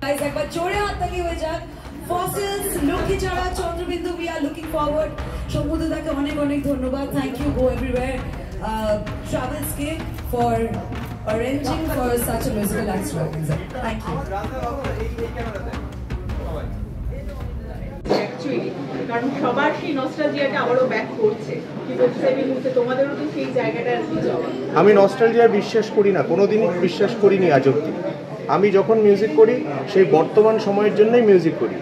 Guys, একবার জোরে হাত তালি হয়ে যাক। Fossils, লক্ষ্মী ছাড়া Chandrabindu, we are looking forward. সমুদ্রদাকে অনেক অনেক ধন্যবাদ। Thank you, Go Everywhere Travelscape for arranging for such a musical extravaganza. Thank you. কারণ সবার সেই নস্টালজিয়াটা আবারও ব্যাক করছে, কিন্তু সেই মুহূর্তে তোমাদেরও তো সেই জায়গাটা আমি নস্টালজিয়া বিশ্বাস করি না, কোনোদিনই বিশ্বাস করিনি আজ অব্দি। আমি যখন মিউজিক করি সেই বর্তমান সময়ের জন্যই মিউজিক করি।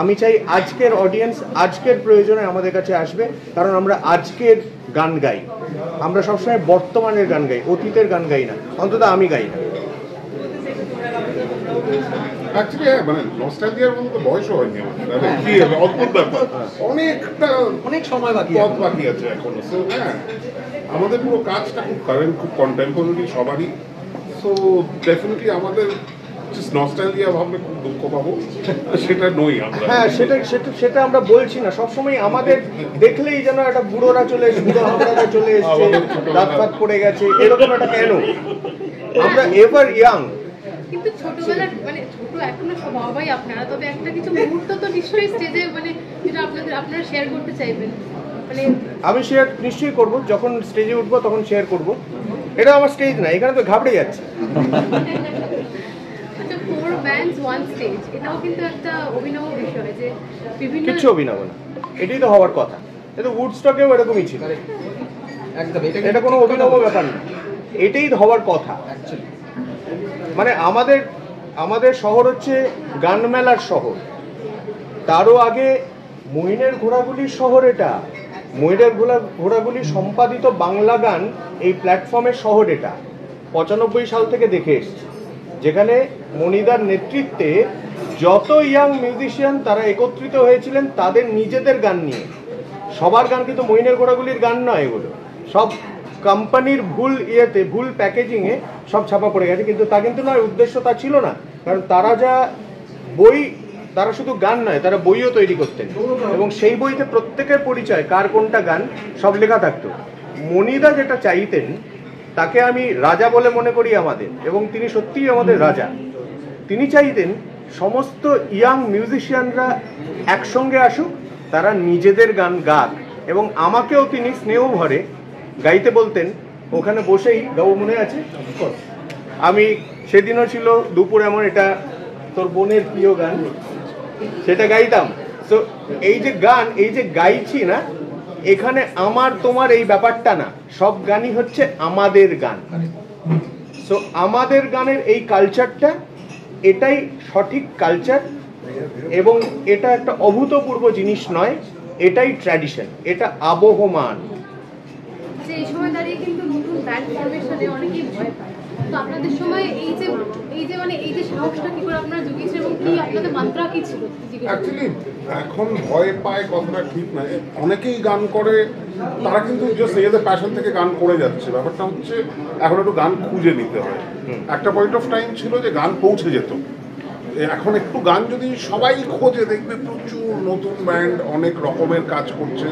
আমি চাই আজকের অডিয়েন্স আজকের প্রয়োজনে আমাদের কাছে আসবে, কারণ আমরা আজকের গান গাই। আমরা সবসময় বর্তমানের গান গাই, অতীতের গান গাই না, অন্তত আমি গাই না। অ্যাকচুয়ালি মানে নস্টালজিয়ার মতো তো বয়সও হয়নি আমাদের, কি হবে অদ্ভুত ব্যাপার, অনেক সময় বাকি আছে এখনো। সো হ্যাঁ, আমাদের পুরো কাজটা খুব কারেন্ট, খুব কন্টেম্পোরারি সবারই। সো ডেফিনেটলি আমাদের নস্টালজিয়া ভাবলে খুব দুঃখ পাবো, সেটা নই আমরা। হ্যাঁ, সেটা আমরা বলছি না। সবসময় আমাদের দেখলেই যেন একটা বুড়োরা চলে এসে, বুড়ো হামরারা চলে এসছে, দাঁত ফাত পড়ে গেছে, এরকম একটা কেন? আমরা এভার ইয়াং। কিন্তু ছোটবেলার মানে ছোট এখনো সবাই আপনারা, তবে একটা কিছু মুহূর্ত তো নিশ্চয়ই স্টেজে মানে যেটা আপনারা শেয়ার করতে চাইবেন। মানে আমি শেয়ার নিশ্চয়ই করব, যখন স্টেজে উঠবো তখন শেয়ার করব। এটা আমার স্টেজ না, এখানে তো ঘাবড়ে যাচ্ছে। আচ্ছা, 4 bands 1 stage, এটাও কিন্তু একটা অভিনব বিষয় যে বিভিন্ন কিছু অভিনব না, এটাই তো হওয়ার কথা। এটা উডস্টকেও এরকমই ছিল, একদম। এটা কোনো অভিনব ব্যাপার না, এটাই হওয়ার কথা অ্যাকচুয়ালি। মানে আমাদের শহর হচ্ছে গান মেলার শহর, তারও আগে মইনের ঘোড়াগুলির শহর। এটা মইনের ঘোড়াগুলি সম্পাদিত বাংলা গান এই প্ল্যাটফর্মের শহর। এটা 95 সাল থেকে দেখে এসছে, যেখানে মনিদার নেতৃত্বে যত ইয়াং মিউজিশিয়ান তারা একত্রিত হয়েছিলেন তাদের নিজেদের গান নিয়ে। সবার গান কিন্তু মইনের ঘোড়াগুলির গান নয়, এগুলো সব কোম্পানির ভুল ইয়েতে, ভুল প্যাকেজিংয়ে সব ছাপা পড়ে গেছে। কিন্তু তা কিন্তু নয়, উদ্দেশ্য তা ছিল না। কারণ তারা যা বই, তারা শুধু গান নয়, তারা বইও তৈরি করতেন, এবং সেই বইতে প্রত্যেকের পরিচয়, কার কোনটা গান, সব লেখা থাকতো। মনিদা যেটা চাইতেন তাকে আমি রাজা বলে মনে করি আমাদের, এবং তিনি সত্যিই আমাদের রাজা। তিনি চাইতেন সমস্ত ইয়াং মিউজিশিয়ানরা একসঙ্গে আসুক, তারা নিজেদের গান গাক, এবং আমাকেও তিনি স্নেহ ভরে গাইতে বলতেন। ওখানে বসেই গাও, মনে আছে? আমি সেদিনও ছিল দুপুর এমন, এটা তোর বোনের প্রিয় গান, সেটা গাইতাম। তো এই যে গান, এই যে গাইছি না, এখানে আমার তোমার এই ব্যাপারটা না, সব গানই হচ্ছে আমাদের গান। সো আমাদের গানের এই কালচারটা, এটাই সঠিক কালচার, এবং এটা একটা অভূতপূর্ব জিনিস নয়, এটাই ট্র্যাডিশন, এটা আবহমান। এই সময় দাঁড়িয়ে কিন্তু নতুন ব্যান্ড ফরমেশনে অনেকেই ভয় পায়। তো আপনাদের সময় এই যে সাহসটা কি করে আপনারা জুগিয়েছেন, এবং কি আপনাদের মাত্রা কি ছিল? অ্যাকচুয়ালি এখন ভয় পায় কথাটা ঠিক নয়। অনেকেই গান করে, তারা কিন্তু জাস্ট নিজেদের প্যাশন থেকে গান করে যাচ্ছে। ব্যাপারটা হচ্ছে এখন একটু গান খুঁজে নিতে হয়। একটা পয়েন্ট অফ টাইম ছিল যে গান পৌঁছে যেত, এখন একটু গান যদি সবাই খোঁজে, দেখবে প্রচুর নতুন ব্যান্ড অনেক রকমের কাজ করছে।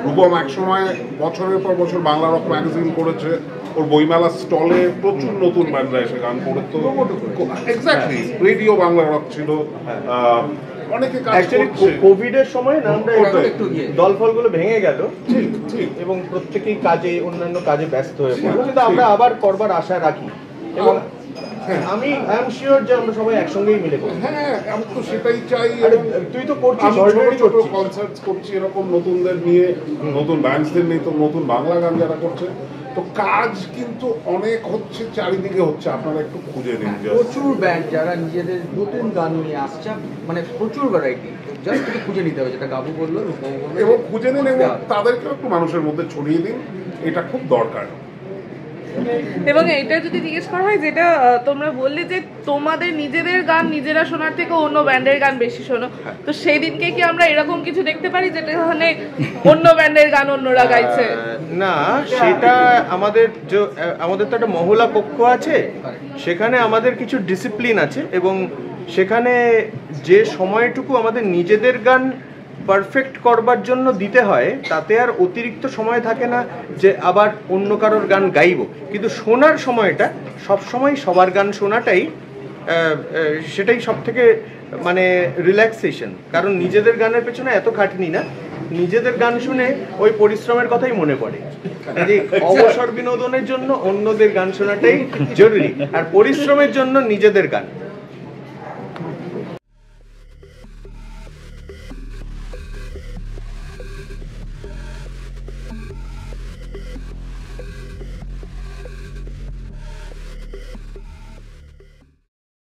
রূপম একসময় বছরের পর বছর বাংলা রক ম্যাগাজিন করেছে, ওর বইমেলার স্টলে প্রচুর নতুন ব্যান্ডরা এসে গান করতো। এক্স্যাক্টলি, রেডিও বাংলা রক ছিল, অনেকে কাজ করছে। কোভিডের সময় না আমরা একটু দলফলগুলো ভেঙে গেল, এবং প্রত্যেকেই কাজে, অন্যান্য কাজে ব্যস্ত হয়ে পড়লো, কিন্তু আমরা আবার করবার আশা রাখি, এবং আমি আই এম শিওর যে আমরা সবাই একসঙ্গেই মিলে করব। হ্যাঁ, আমি তো সেটাই চাই। তুই তো করছিস, ছোট কনসার্টস করছি এরকম নতুনদের নিয়ে, নতুন ব্যান্ডসদের নিয়ে, তো নতুন বাংলা গান যারা করছে। তো কাজ কিন্তু অনেক হচ্ছে, চারিদিকে হচ্ছে, আপনারা একটু খুঁজে নিন। প্রচুর ব্যান্ড যারা নিজেদের নতুন গান নিয়ে আসছে, মানে প্রচুর ভ্যারাইটি, জাস্ট একটু খুঁজে নিতে হবে, যেটা গাবু বললো, রূপম বললো, এবং খুঁজে নিন এবং তাদেরকেও একটু মানুষের মধ্যে ছড়িয়ে দিন, এটা খুব দরকার। এবং এটা যদি জিজ্ঞেস করা হয়, যেটা তোমরা বললে যে তোমাদের নিজেদের গান নিজেরা শোনার থেকে অন্য ব্যান্ডের গান বেশি শোনো, তো সেই দিনকে কি আমরা এরকম কিছু দেখতে পারি যেটা ওখানে অন্য ব্যান্ডের গান অন্যরা গাইছে? না, সেটা আমাদের তো একটা মহলা কক্ষ আছে, সেখানে আমাদের কিছু ডিসিপ্লিন আছে, এবং সেখানে যে সময়টুকু আমাদের নিজেদের গান পারফেক্ট করবার জন্য দিতে হয়, তাতে আর অতিরিক্ত সময় থাকে না যে আবার অন্য কারোর গান গাইব। কিন্তু শোনার সময়টা সবসময় সবার গান শোনাটাই সেটাই সব থেকে মানে রিল্যাক্সেশন। কারণ নিজেদের গানের পেছনে এত খাটনি না, নিজেদের গান শুনে ওই পরিশ্রমের কথাই মনে পড়ে। যে অবসর বিনোদনের জন্য অন্যদের গান শোনাটাই জরুরি, আর পরিশ্রমের জন্য নিজেদের গান।